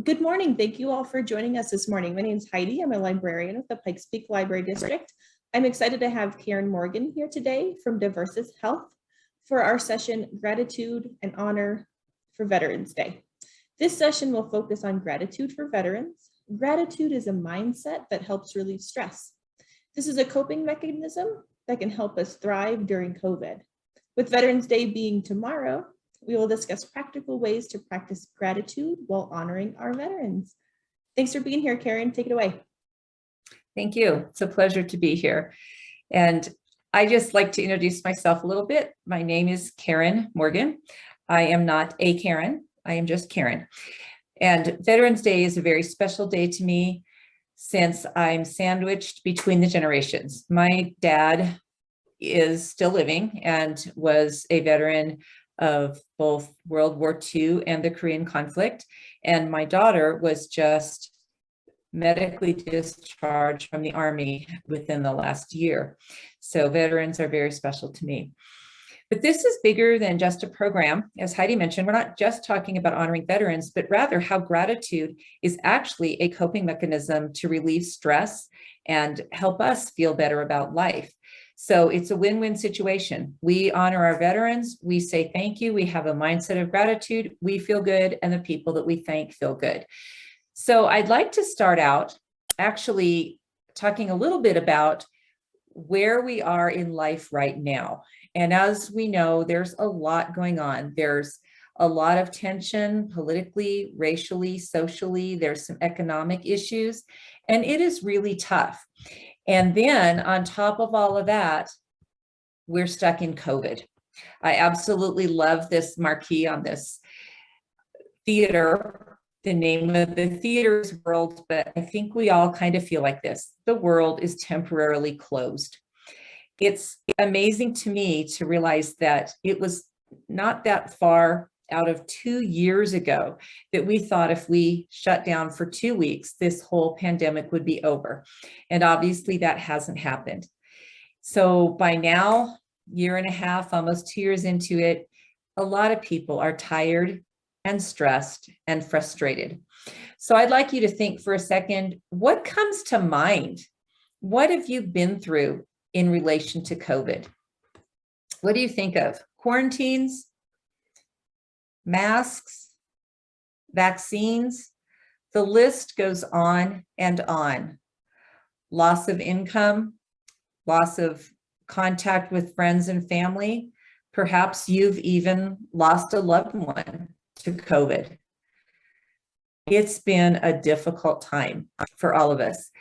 Good morning. Thank you all for joining us this morning. My name is Heidi. I'm a librarian with the Pikes Library District. I'm excited to have Karen Morgan here today from Diversus Health for our session, Gratitude and Honor for Veterans Day. This session will focus on gratitude for veterans. Gratitude is a mindset that helps relieve stress. This is a coping mechanism that can help us thrive during COVID. With Veterans Day being tomorrow, we will discuss practical ways to practice gratitude while honoring our veterans. Thanks for being here, Karen. Take it away. Thank you. It's a pleasure to be here. And I just like to introduce myself a little bit. My name is Karen Morgan. I am not a Karen. I am just Karen. And Veterans Day is a very special day to me since I'm sandwiched between the generations. My dad is still living and was a veteran of both World War II and the Korean conflict. And my daughter was just medically discharged from the Army within the last year. So veterans are very special to me. But this is bigger than just a program. As Heidi mentioned, we're not just talking about honoring veterans, but rather how gratitude is actually a coping mechanism to relieve stress and help us feel better about life. So it's a win-win situation. We honor our veterans, we say thank you, we have a mindset of gratitude, we feel good, and the people that we thank feel good. So I'd like to start out actually talking a little bit about where we are in life right now. And as we know, there's a lot going on. There's a lot of tension politically, racially, socially. There's some economic issues, and it is really tough. And then on top of all of that, we're stuck in COVID. I absolutely love this marquee on this theater. The name of the theater is World, but I think we all kind of feel like this. The world is temporarily closed. It's amazing to me to realize that it was not that far out of 2 years ago that we thought if we shut down for 2 weeks, this whole pandemic would be over. And obviously that hasn't happened. So by now, year and a half, almost 2 years into it, a lot of people are tired and stressed and frustrated. So I'd like you to think for a second, what comes to mind? What have you been through in relation to COVID? What do you think of? Quarantines, masks, vaccines? The list goes on and on. Loss of income, loss of contact with friends and family. Perhaps you've even lost a loved one to COVID. It's been a difficult time for all of us.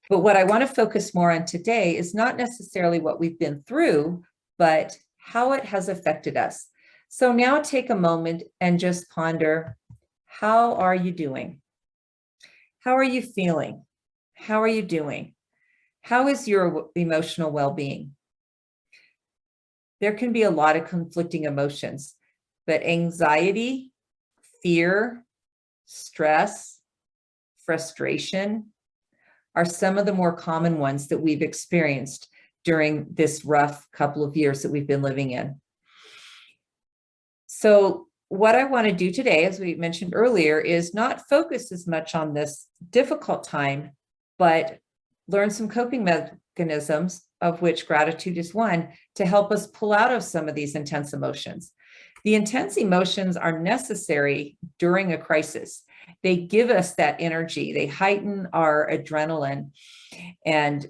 But what I want to focus more on today is not necessarily what we've been through, but how it has affected us. So now take a moment and just ponder, how are you doing? How are you feeling? How are you doing? How is your emotional well-being? There can be a lot of conflicting emotions, but anxiety, fear, stress, frustration are some of the more common ones that we've experienced during this rough couple of years that we've been living in. So what I want to do today, as we mentioned earlier, is not focus as much on this difficult time, but learn some coping mechanisms, of which gratitude is one, to help us pull out of some of these intense emotions. The intense emotions are necessary during a crisis. They give us that energy. They heighten our adrenaline and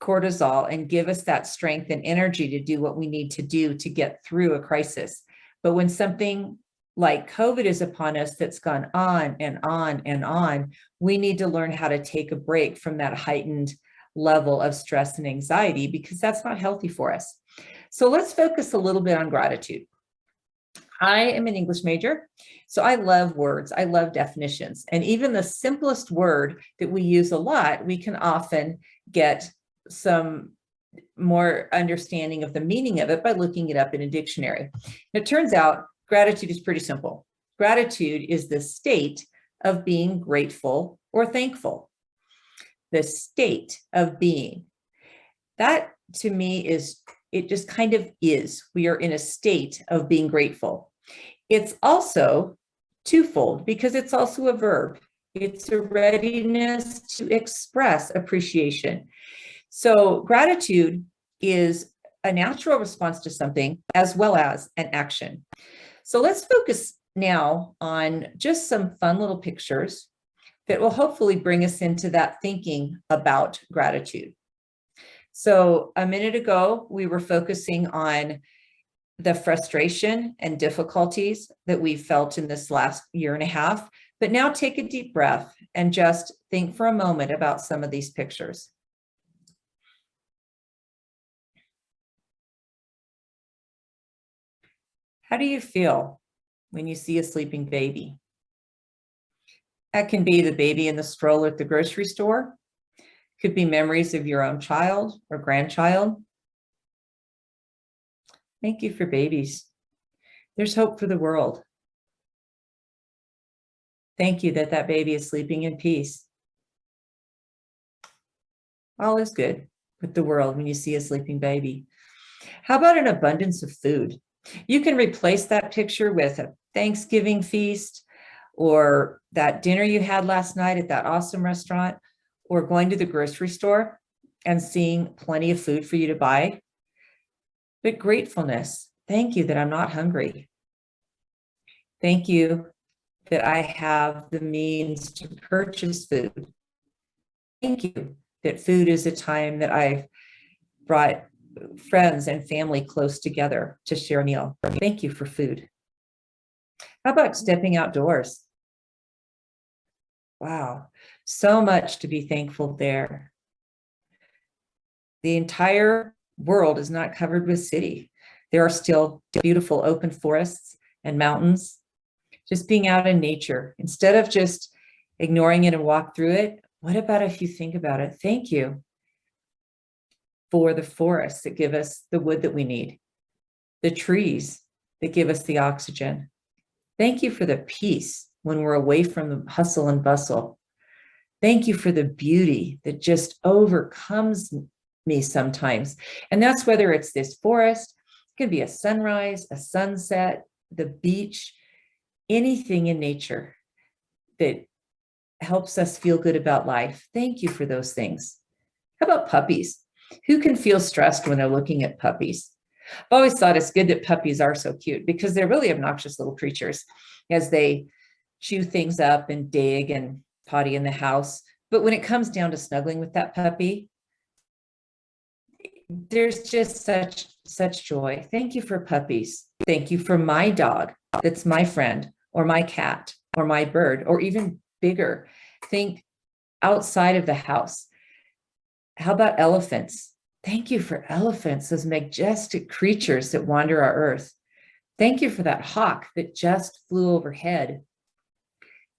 cortisol and give us that strength and energy to do what we need to do to get through a crisis. But when something like COVID is upon us that's gone on and on and on, we need to learn how to take a break from that heightened level of stress and anxiety, because that's not healthy for us. So let's focus a little bit on gratitude. I am an English major, so I love words. I love definitions. And even the simplest word that we use a lot, we can often get some more understanding of the meaning of it by looking it up in a dictionary. It turns out gratitude is pretty simple. Gratitude is the state of being grateful or thankful. The state of being. That to me is, it just kind of is. We are in a state of being grateful. It's also twofold because it's also a verb. It's a readiness to express appreciation. So gratitude is a natural response to something as well as an action. So let's focus now on just some fun little pictures that will hopefully bring us into that thinking about gratitude. So a minute ago, we were focusing on the frustration and difficulties that we felt in this last year and a half. But now take a deep breath and just think for a moment about some of these pictures. How do you feel when you see a sleeping baby? That can be the baby in the stroller at the grocery store. Could be memories of your own child or grandchild. Thank you for babies. There's hope for the world. Thank you that that baby is sleeping in peace. All is good with the world when you see a sleeping baby. How about an abundance of food? You can replace that picture with a Thanksgiving feast or that dinner you had last night at that awesome restaurant, or going to the grocery store and seeing plenty of food for you to buy. But gratefulness, thank you that I'm not hungry. Thank you that I have the means to purchase food. Thank you that food is a time that I've brought friends and family close together to share a meal. Thank you for food. How about stepping outdoors? Wow, so much to be thankful there. The entire world is not covered with city. There are still beautiful open forests and mountains. Just being out in nature, instead of just ignoring it and walk through it, what about if you think about it? Thank you for the forests that give us the wood that we need, the trees that give us the oxygen. Thank you for the peace when we're away from the hustle and bustle. Thank you for the beauty that just overcomes me sometimes. And that's whether it's this forest, it could be a sunrise, a sunset, the beach, anything in nature that helps us feel good about life. Thank you for those things. How about puppies? Who can feel stressed when they're looking at puppies? I've always thought it's good that puppies are so cute because they're really obnoxious little creatures as they chew things up and dig and potty in the house. But when it comes down to snuggling with that puppy, there's just such joy. Thank you for puppies. Thank you for my dog that's my friend, or my cat, or my bird, or even bigger. Think outside of the house. How about elephants? Thank you for elephants, those majestic creatures that wander our earth. Thank you for that hawk that just flew overhead,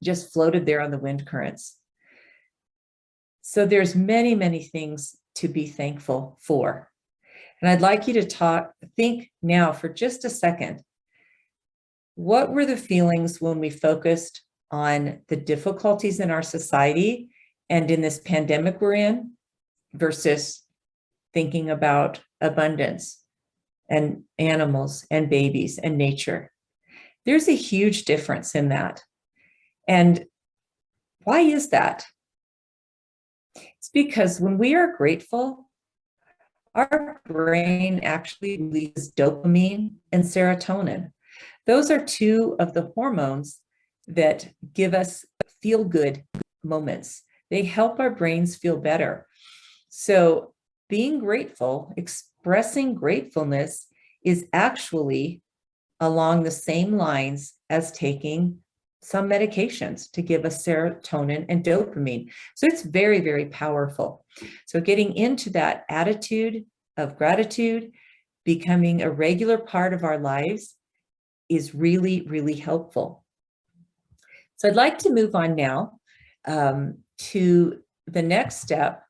just floated there on the wind currents. So there's many, many things to be thankful for. And I'd like you to think now for just a second, what were the feelings when we focused on the difficulties in our society and in this pandemic we're in versus thinking about abundance and animals and babies and nature? There's a huge difference in that. And why is that? It's because when we are grateful, our brain actually releases dopamine and serotonin. Those are two of the hormones that give us feel-good moments. They help our brains feel better. So being grateful, expressing gratefulness is actually along the same lines as taking some medications to give us serotonin and dopamine. So it's very, very powerful. So getting into that attitude of gratitude, becoming a regular part of our lives is really, really helpful. So I'd like to move on now to the next step,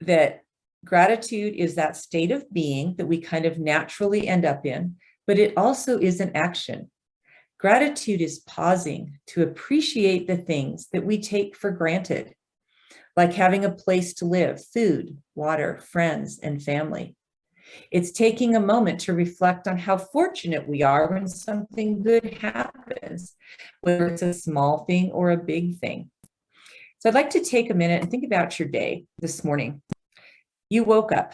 that gratitude is that state of being that we kind of naturally end up in, but it also is an action. Gratitude is pausing to appreciate the things that we take for granted, like having a place to live, food, water, friends, and family. It's taking a moment to reflect on how fortunate we are when something good happens, whether it's a small thing or a big thing. So I'd like to take a minute and think about your day this morning. You woke up.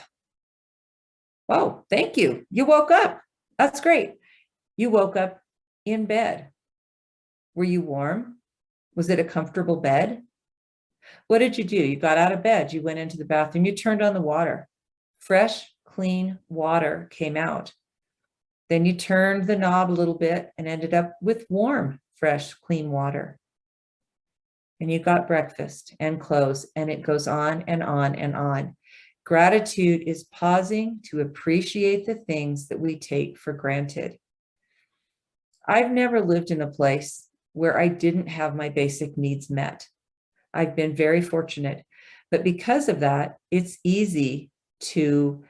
Oh, thank you. You woke up. That's great. You woke up in bed. Were you warm? Was it a comfortable bed? What did you do? You got out of bed. You went into the bathroom. You turned on the water. Fresh, clean water came out. Then you turned the knob a little bit and ended up with warm, fresh, clean water. And you got breakfast and clothes, and it goes on and on and on. Gratitude is pausing to appreciate the things that we take for granted. I've never lived in a place where I didn't have my basic needs met. I've been very fortunate, but because of that, it's easy to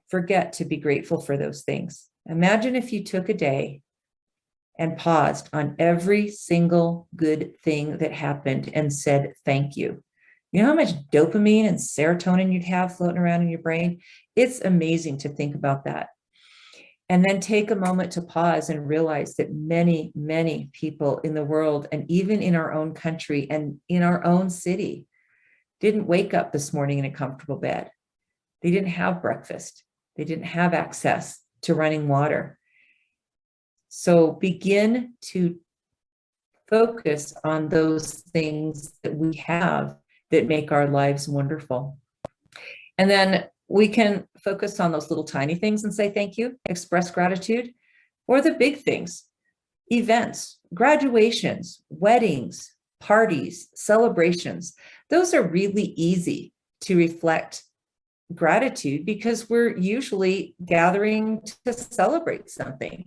forget to be grateful for those things. Imagine if you took a day and paused on every single good thing that happened and said, thank you. You know how much dopamine and serotonin you'd have floating around in your brain? It's amazing to think about that. And then take a moment to pause and realize that many, many people in the world, and even in our own country and in our own city, didn't wake up this morning in a comfortable bed. They didn't have breakfast. They didn't have access to running water. So begin to focus on those things that we have that make our lives wonderful. And then we can focus on those little tiny things and say thank you, express gratitude, or the big things, events, graduations, weddings, parties, celebrations. Those are really easy to reflect gratitude because we're usually gathering to celebrate something.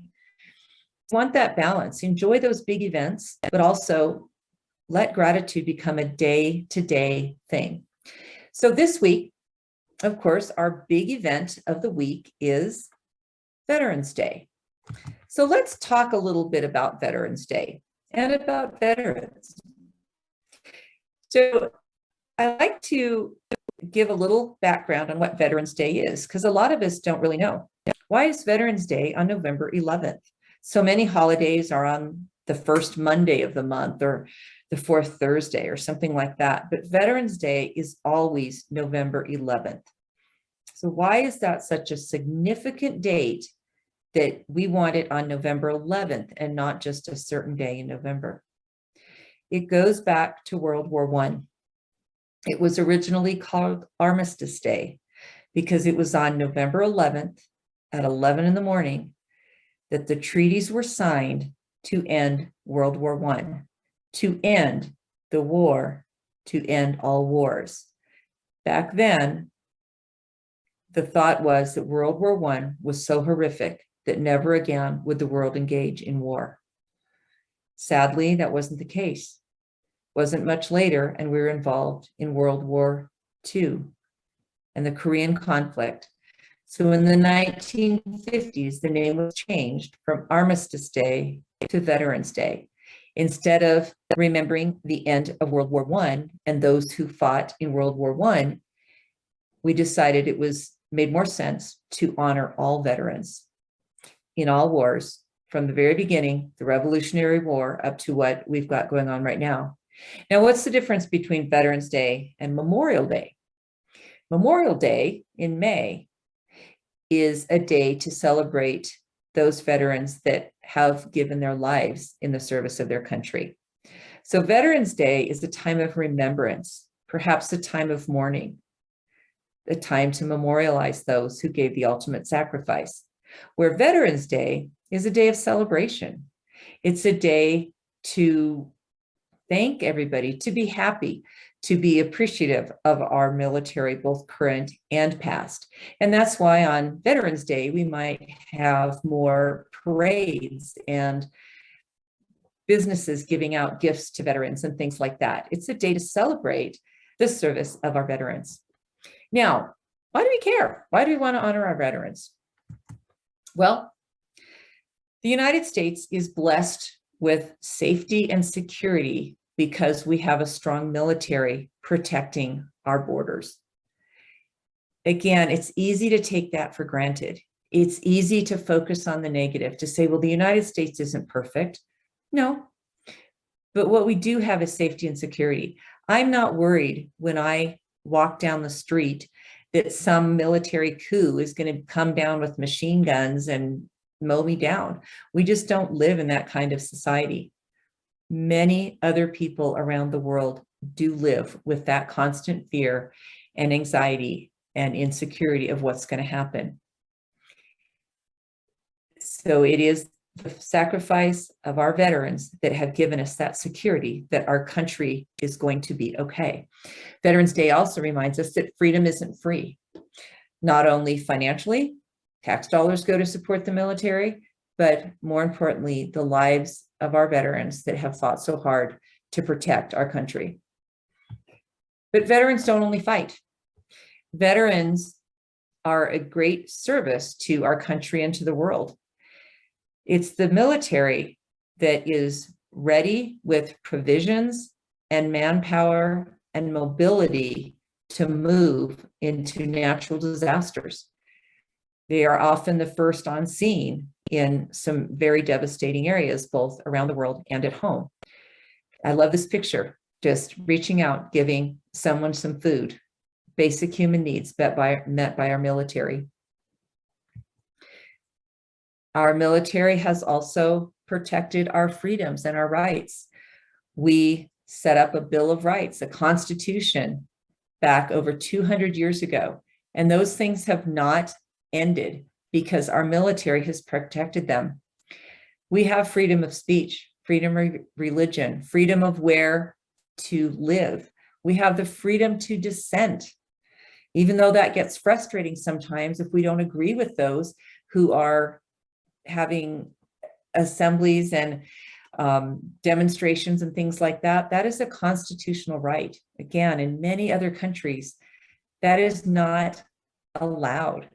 Want that balance. Enjoy those big events, but also let gratitude become a day-to-day thing. So this week, of course, our big event of the week is Veterans Day. So let's talk a little bit about Veterans Day and about veterans. So I like to give a little background on what Veterans Day is, because a lot of us don't really know. Why is Veterans Day on November 11th? So many holidays are on the first Monday of the month or the fourth Thursday or something like that. But Veterans Day is always November 11th. So why is that such a significant date that we want it on November 11th and not just a certain day in November? It goes back to World War I. It was originally called Armistice Day because it was on November 11th at 11 in the morning that the treaties were signed to end World War I, to end the war, to end all wars. Back then, the thought was that World War I was so horrific that never again would the world engage in war. Sadly, that wasn't the case. Wasn't much later, and we were involved in World War II and the Korean conflict. So in the 1950s, the name was changed from Armistice Day to Veterans Day. Instead of remembering the end of World War I and those who fought in World War I, we decided it made more sense to honor all veterans in all wars from the very beginning, the Revolutionary War, up to what we've got going on right now. Now, what's the difference between Veterans Day and Memorial Day? Memorial Day in May is a day to celebrate those veterans that have given their lives in the service of their country. So Veterans Day is a time of remembrance, perhaps a time of mourning, a time to memorialize those who gave the ultimate sacrifice, where Veterans Day is a day of celebration. It's a day to thank everybody, to be happy, to be appreciative of our military, both current and past. And that's why on Veterans Day, we might have more parades and businesses giving out gifts to veterans and things like that. It's a day to celebrate the service of our veterans. Now, why do we care? Why do we want to honor our veterans? Well, the United States is blessed with safety and security because we have a strong military protecting our borders. Again, it's easy to take that for granted. It's easy to focus on the negative, to say, well, the United States isn't perfect. No, but what we do have is safety and security. I'm not worried when I walk down the street that some military coup is going to come down with machine guns and mow me down. We just don't live in that kind of society. Many other people around the world do live with that constant fear and anxiety and insecurity of what's going to happen. So it is the sacrifice of our veterans that have given us that security that our country is going to be okay. Veterans Day also reminds us that freedom isn't free, not only financially, tax dollars go to support the military, but more importantly, the lives of our veterans that have fought so hard to protect our country. But veterans don't only fight. Veterans are a great service to our country and to the world. It's the military that is ready with provisions and manpower and mobility to move into natural disasters. They are often the first on scene in some very devastating areas, both around the world and at home. I love this picture, just reaching out, giving someone some food, basic human needs met by our military. Our military has also protected our freedoms and our rights. We set up a Bill of Rights, a constitution back over 200 years ago, and those things have not ended because our military has protected them. We have freedom of speech, freedom of religion, freedom of where to live. We have the freedom to dissent, even though that gets frustrating sometimes if we don't agree with those who are having assemblies and demonstrations and things like that. That is a constitutional right. Again, in many other countries, that is not allowed.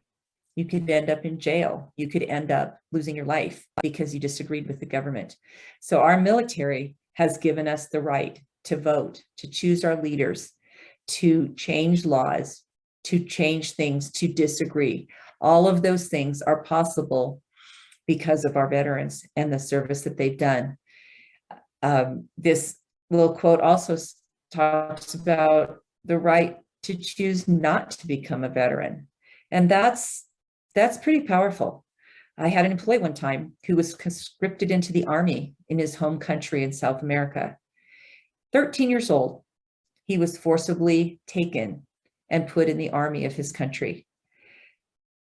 You could end up in jail. You could end up losing your life because you disagreed with the government. So our military has given us the right to vote, to choose our leaders, to change laws, to change things, to disagree. All of those things are possible because of our veterans and the service that they've done. This little quote also talks about the right to choose not to become a veteran. And that's pretty powerful. I had an employee one time who was conscripted into the army in his home country in South America. 13 years old, he was forcibly taken and put in the army of his country.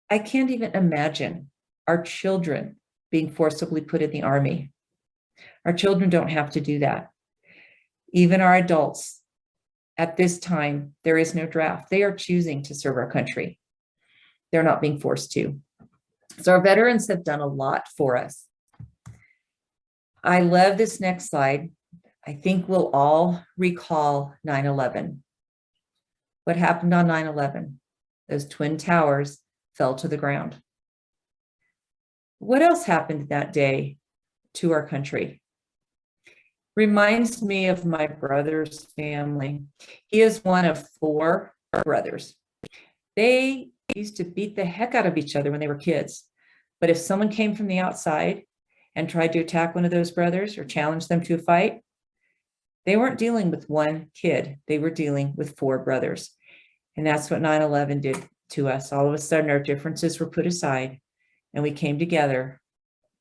I can't even imagine our children being forcibly put in the army. Our children don't have to do that. Even our adults, at this time, there is no draft. They are choosing to serve our country. They're not being forced to. So our veterans have done a lot for us. I love this next slide. I think we'll all recall 9/11. What happened on 9/11? Those twin towers fell to the ground. What else happened that day to our country? Reminds me of my brother's family. He is one of 4 brothers. They used to beat the heck out of each other when they were kids. But if someone came from the outside and tried to attack one of those brothers or challenge them to a fight, they weren't dealing with one kid. They were dealing with 4 brothers. And that's what 9/11 did to us. All of a sudden, our differences were put aside and we came together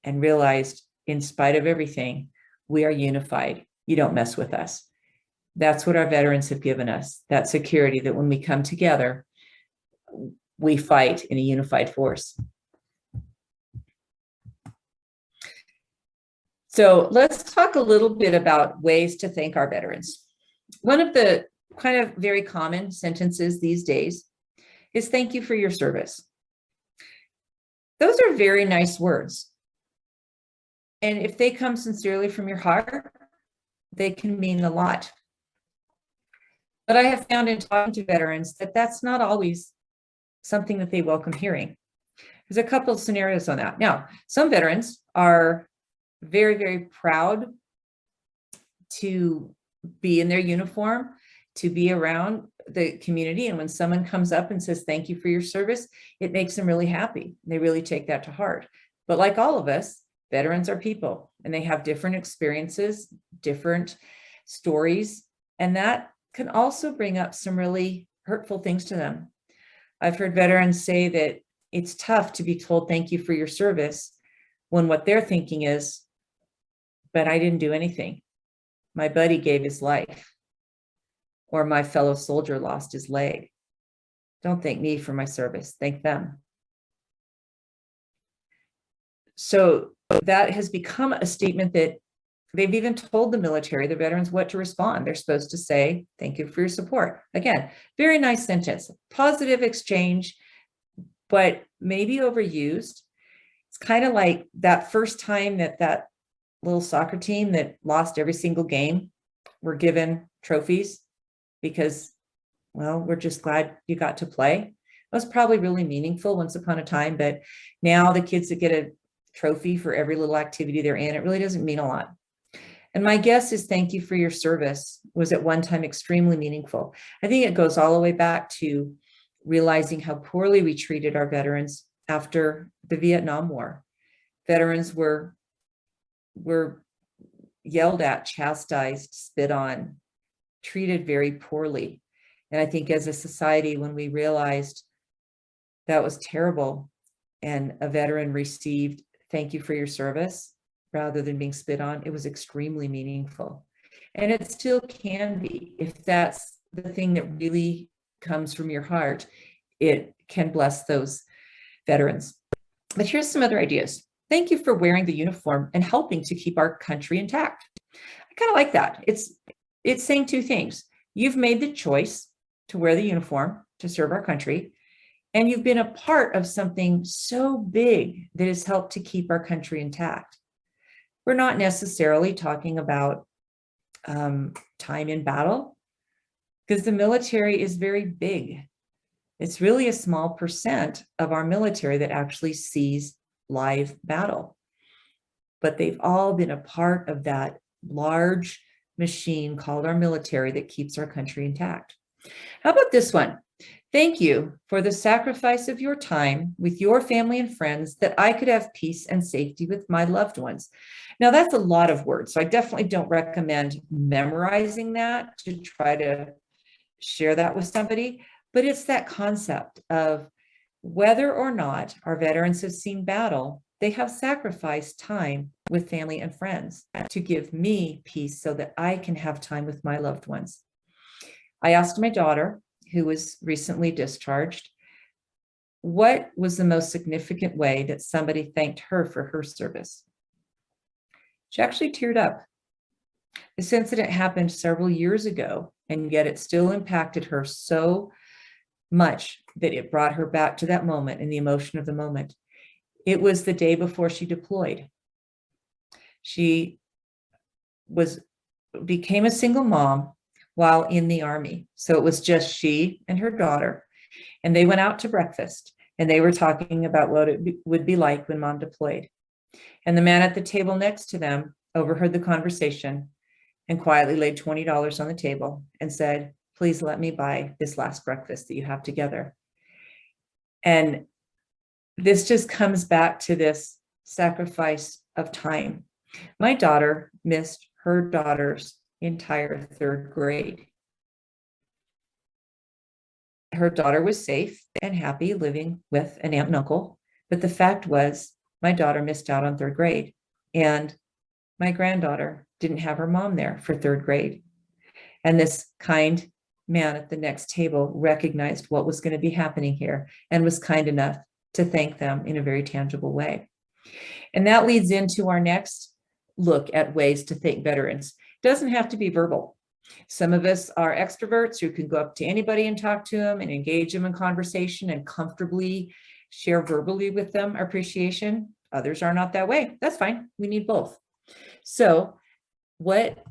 and realized, in spite of everything, we are unified. You don't mess with us. That's what our veterans have given us, that security that when we come together, we fight in a unified force. So let's talk a little bit about ways to thank our veterans. One of the kind of very common sentences these days is thank you for your service. Those are very nice words. And if they come sincerely from your heart, they can mean a lot. But I have found in talking to veterans that that's not always something that they welcome hearing. There's a couple of scenarios on that. Now, some veterans are very, very proud to be in their uniform, to be around the community. And when someone comes up and says, thank you for your service, it makes them really happy. They really take that to heart. But like all of us, veterans are people and they have different experiences, different stories, and that can also bring up some really hurtful things to them. I've heard veterans say that it's tough to be told thank you for your service when what they're thinking is, but I didn't do anything. My buddy gave his life, or my fellow soldier lost his leg. Don't thank me for my service, thank them. So that has become a statement that they've even told the military, the veterans, what to respond. They're supposed to say, thank you for your support. Again, very nice sentence, positive exchange, but maybe overused. It's kind of like that first time that that little soccer team that lost every single game were given trophies because, well, we're just glad you got to play. It was probably really meaningful once upon a time, but now the kids that get a trophy for every little activity they're in, it really doesn't mean a lot. And my guess is thank you for your service was at one time extremely meaningful. I think it goes all the way back to realizing how poorly we treated our veterans after the Vietnam War. Veterans were yelled at, chastised, spit on, treated very poorly. And I think as a society, when we realized that was terrible and a veteran received thank you for your service rather than being spit on, it was extremely meaningful. And it still can be, if that's the thing that really comes from your heart, it can bless those veterans. But here's some other ideas. Thank you for wearing the uniform and helping to keep our country intact. I kind of like that. It's saying two things. You've made the choice to wear the uniform to serve our country, and you've been a part of something so big that has helped to keep our country intact. We're not necessarily talking about time in battle, because the military is very big. It's really a small percent of our military that actually sees live battle, but they've all been a part of that large machine called our military that keeps our country intact. How about this one? Thank you for the sacrifice of your time with your family and friends that I could have peace and safety with my loved ones. Now that's a lot of words, so I definitely don't recommend memorizing that to try to share that with somebody, but it's that concept of whether or not our veterans have seen battle, they have sacrificed time with family and friends to give me peace so that I can have time with my loved ones. I asked my daughter, who was recently discharged, what was the most significant way that somebody thanked her for her service? She actually teared up. This incident happened several years ago, and yet it still impacted her so much that it brought her back to that moment and the emotion of the moment. It was the day before she deployed. She became a single mom while in the Army. So it was just she and her daughter, and they went out to breakfast and they were talking about what it would be like when mom deployed. And the man at the table next to them overheard the conversation and quietly laid $20 on the table and said, please let me buy this last breakfast that you have together. And this just comes back to this sacrifice of time. My daughter missed her daughter's entire third grade. Her daughter was safe and happy living with an aunt and uncle, but the fact was my daughter missed out on third grade, and my granddaughter didn't have her mom there for third grade. And this kind man at the next table recognized what was going to be happening here and was kind enough to thank them in a very tangible way. And that leads into our next look at ways to thank veterans. It doesn't have to be verbal. Some of us are extroverts who can go up to anybody and talk to them and engage them in conversation and comfortably share verbally with them appreciation. Others are not that way. That's fine. We need both. So what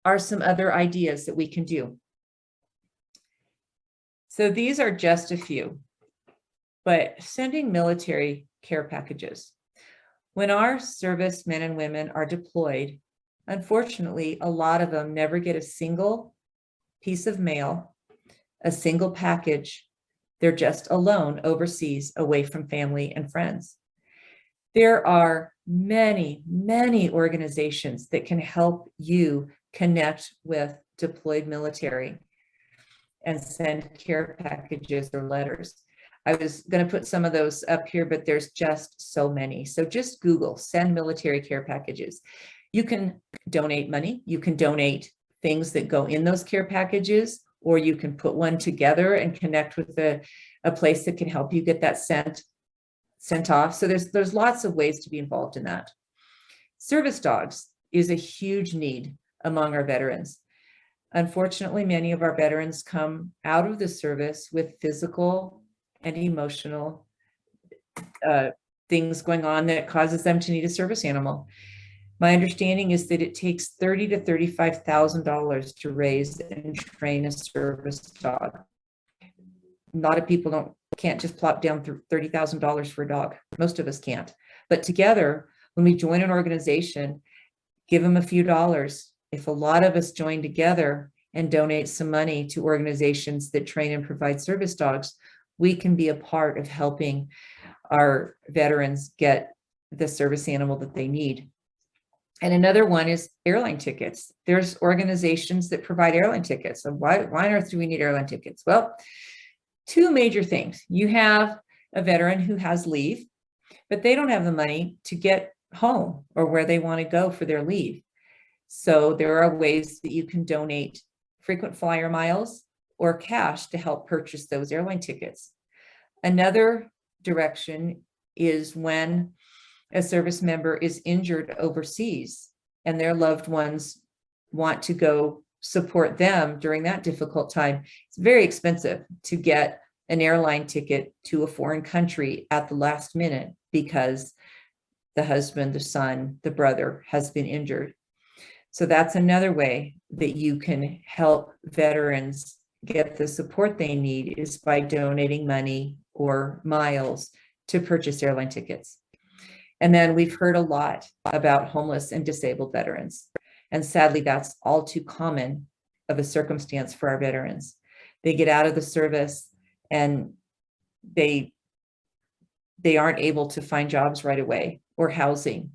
are some other ideas that we can do? So these are just a few, but sending military care packages. When our servicemen and women are deployed, unfortunately, a lot of them never get a single piece of mail a single package. They're just alone overseas, away from family and friends. There are many, many organizations that can help you connect with deployed military and send care packages or letters. I was going to put some of those up here, but there's just so many. So just Google send military care packages. You can donate money. You can donate things that go in those care packages, or you can put one together and connect with a place that can help you get that sent off. So there's lots of ways to be involved in that. Service dogs is a huge need among our veterans. Unfortunately, many of our veterans come out of the service with physical and emotional things going on that causes them to need a service animal. My understanding is that it takes $30,000 to $35,000 to raise and train a service dog. A lot of people can't just plop down $30,000 for a dog. Most of us can't. But together, when we join an organization, give them a few dollars. If a lot of us join together and donate some money to organizations that train and provide service dogs, we can be a part of helping our veterans get the service animal that they need. And another one is airline tickets. There's organizations that provide airline tickets. So why on earth do we need airline tickets? Well, two major things. You have a veteran who has leave, but they don't have the money to get home or where they want to go for their leave. So there are ways that you can donate frequent flyer miles or cash to help purchase those airline tickets. Another direction is when a service member is injured overseas and their loved ones want to go support them during that difficult time. It's very expensive to get an airline ticket to a foreign country at the last minute because the husband, the son, the brother has been injured. So that's another way that you can help veterans get the support they need, is by donating money or miles to purchase airline tickets. And then we've heard a lot about homeless and disabled veterans. And sadly, that's all too common of a circumstance for our veterans. They get out of the service and they aren't able to find jobs right away or housing.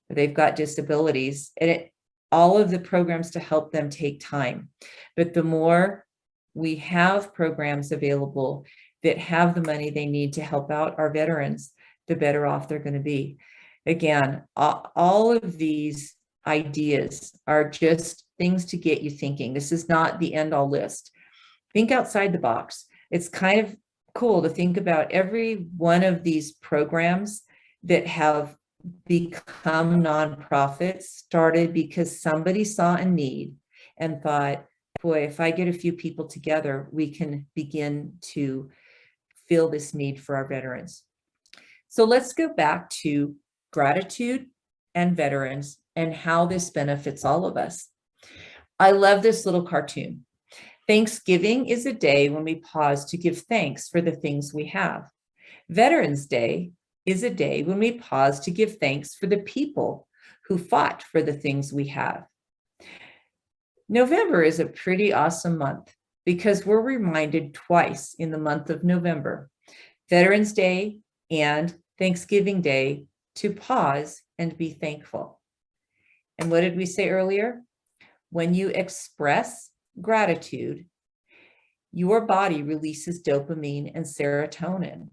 They've got disabilities, and all of the programs to help them take time. But the more we have programs available that have the money they need to help out our veterans, the better off they're going to be. Again, all of these ideas are just things to get you thinking. This is not the end-all list. Think outside the box. It's kind of cool to think about every one of these programs that have become nonprofits started because somebody saw a need and thought, boy, if I get a few people together, we can begin to fill this need for our veterans. So let's go back to gratitude and veterans and how this benefits all of us. I love this little cartoon. Thanksgiving is a day when we pause to give thanks for the things we have. Veterans Day is a day when we pause to give thanks for the people who fought for the things we have. November is a pretty awesome month because we're reminded twice in the month of November, Veterans Day and Thanksgiving Day, to pause and be thankful. And what did we say earlier? When you express gratitude, your body releases dopamine and serotonin.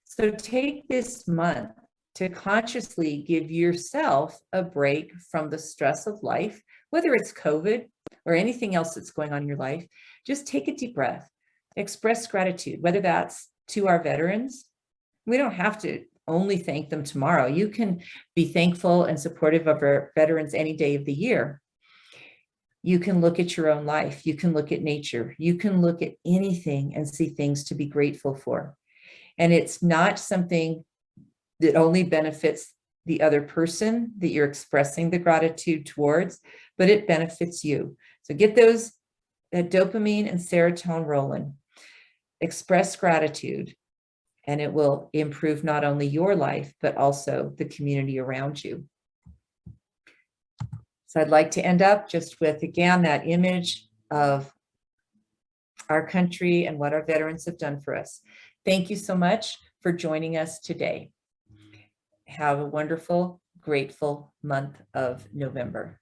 So take this month to consciously give yourself a break from the stress of life, whether it's COVID or anything else that's going on in your life. Just take a deep breath, express gratitude, whether that's to our veterans. We don't have to only thank them tomorrow. You can be thankful and supportive of our veterans any day of the year. You can look at your own life. You can look at nature. You can look at anything and see things to be grateful for. And it's not something that only benefits the other person that you're expressing the gratitude towards, but it benefits you. So get that dopamine and serotonin rolling. Express gratitude, and it will improve not only your life, but also the community around you. So I'd like to end up just with, again, that image of our country and what our veterans have done for us. Thank you so much for joining us today. Have a wonderful, grateful month of November.